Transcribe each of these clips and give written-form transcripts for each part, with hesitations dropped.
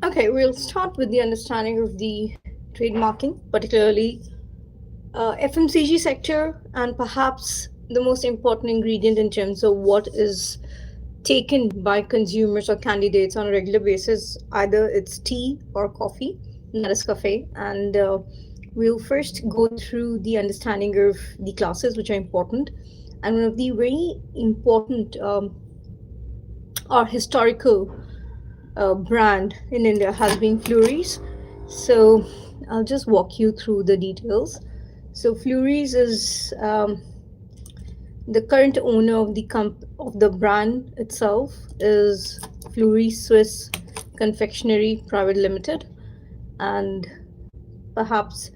Okay, we'll start with the understanding of the trademarking, particularly FMCG sector, and perhaps the most important ingredient in terms of what is taken by consumers or candidates on a regular basis. Either it's tea or coffee, and that is cafe. And we'll first go through the understanding of the classes, which are important. And one of the very important or historical brand in India has been Flurries. So I'll just walk you through the details. So Flurries is the current owner of the brand itself is Flurries Swiss Confectionery Private Limited, and perhaps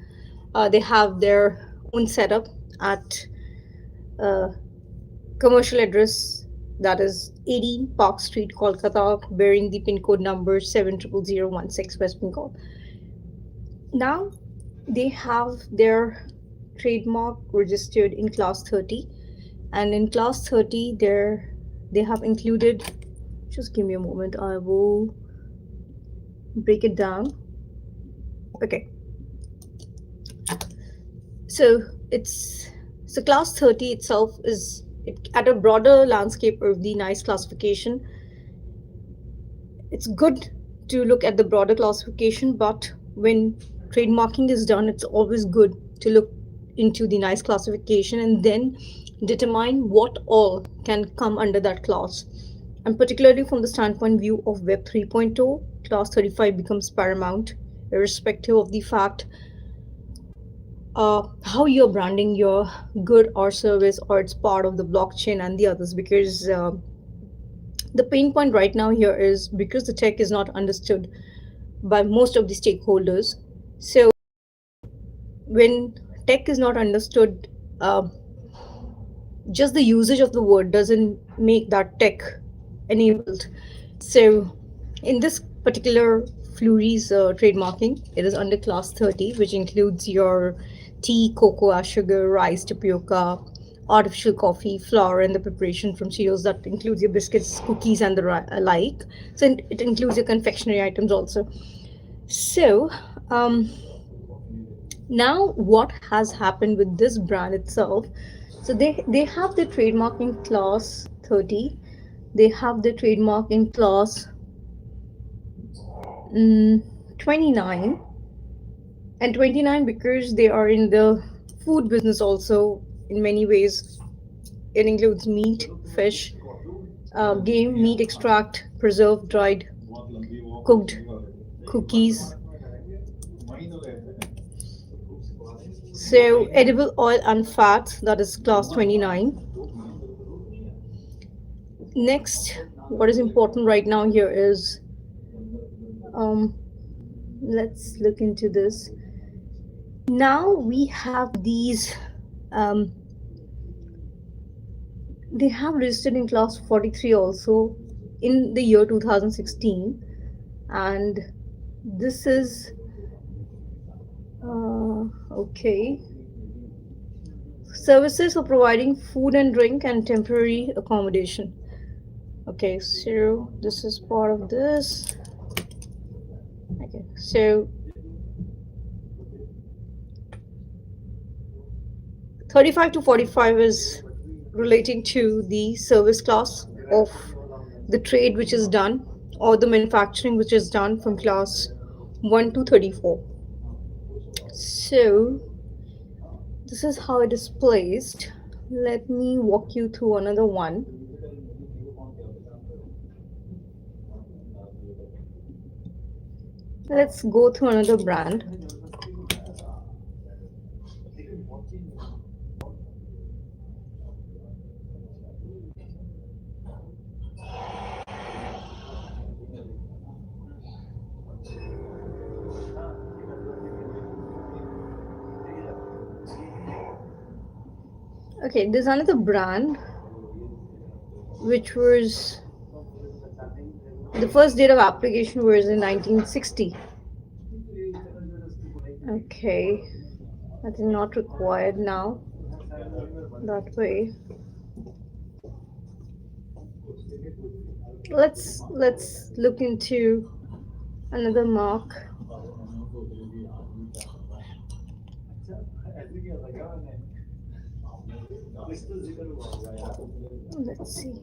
they have their own setup at uh, commercial address that is 18 Park Street, Kolkata, bearing the pin code number 70016 West Bengal. Now they have their trademark registered in class 30, and in class 30 they have included, just give me a moment, I will break it down. Okay, so it's so class 30 itself is at a broader landscape of the nice classification. It's good to look at the broader classification, but when trademarking is done, it's always good to look into the nice classification and then determine what all can come under that class. And particularly from the standpoint view of Web 3.0, class 35 becomes paramount, irrespective of the fact how you're branding your good or service, or it's part of the blockchain and the others, because the pain point right now here is because the tech is not understood by most of the stakeholders. So when tech is not understood, uh, just the usage of the word doesn't make that tech enabled. So in this particular Flurries trademarking, it is under class 30, which includes your tea, cocoa, sugar, rice, tapioca, artificial coffee, flour, and the preparation from cereals. That includes your biscuits, cookies, and the like. So it includes your confectionery items also. So now what has happened with this brand itself, so they have the trademark in class 30, they have the trademark in class 29, and 29 because they are in the food business also. In many ways it includes meat, fish, game, meat extract, preserved, dried, cooked, cookies, so edible oil and fats, that is class 29. Next, what is important right now here is, um, let's look into this. Now we have these, um, they have registered in class 43 also in the year 2016, and this is okay, services for providing food and drink and temporary accommodation. Okay, so this is part of this. Okay, so 35 to 45 is relating to the service class of the trade which is done, or the manufacturing which is done from class 1 to 34. So this is how it is placed. Let me walk you through another one. Let's go through another brand. Okay, there's another brand which was, the first date of application was in 1960. Okay, I think not required now that way. Let's look into Another mark. Let's see.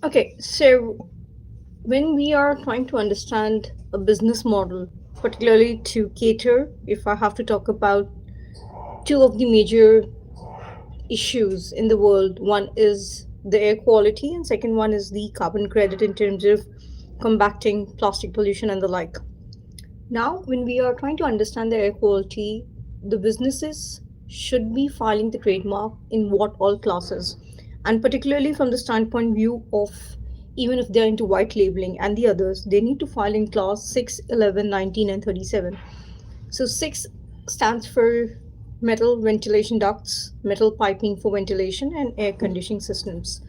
Okay, so when we are trying to understand a business model, particularly to cater, if I have to talk about two of the major issues in the world, one is the air quality, and second one is the carbon credit in terms of combating plastic pollution and the like. Now, when we are trying to understand the air quality, the businesses should be filing the trademark in what all classes, and particularly from the standpoint view of even if they're into white labeling and the others, they need to file in class 6, 11, 19, and 37. So 6 stands for metal ventilation ducts, metal piping for ventilation, and air conditioning systems.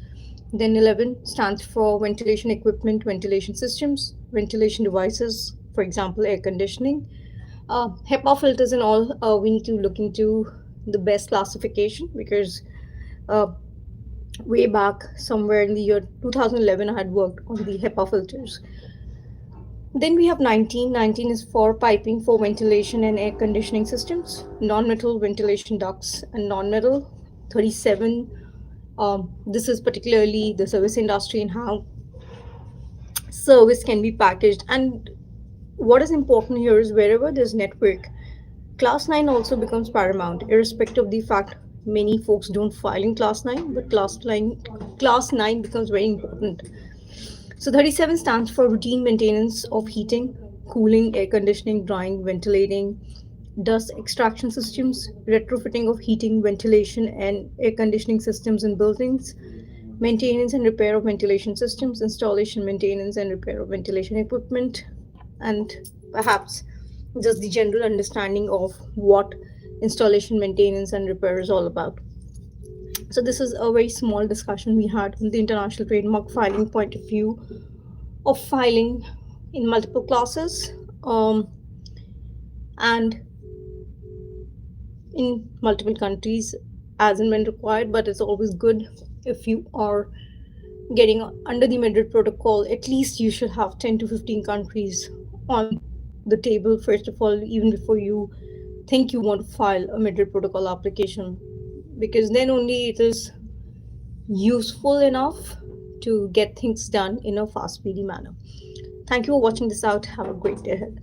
Then 11 stands for ventilation equipment, ventilation systems, ventilation devices, for example, air conditioning. HEPA filters and all, we need to look into the best classification because uh, way back somewhere in the year 2011, I had worked on the HEPA filters. Then we have 19. 19 is for piping for ventilation and air conditioning systems, non-metal ventilation ducts, and non-metal. 37, this is particularly the service industry and how service can be packaged. And what is important here is wherever there's network, class 9 also becomes paramount, irrespective of the fact many folks don't file in class 9, but class 9 becomes very important. So 37 stands for routine maintenance of heating, cooling, air conditioning, drying, ventilating, dust extraction systems, retrofitting of heating, ventilation, and air conditioning systems in buildings, maintenance and repair of ventilation systems, installation, maintenance, and repair of ventilation equipment, and perhaps just the general understanding of what installation, maintenance, and repair is all about. So, this is a very small discussion we had from the international trademark filing point of view of filing in multiple classes and in multiple countries as and when required, but it's always good if you are getting under the Madrid protocol, at least you should have 10 to 15 countries on the table, first of all, even before you think you want to file a Madrid protocol application, because then only it is useful enough to get things done in a fast, speedy manner. Thank you for watching this out. Have a great day ahead.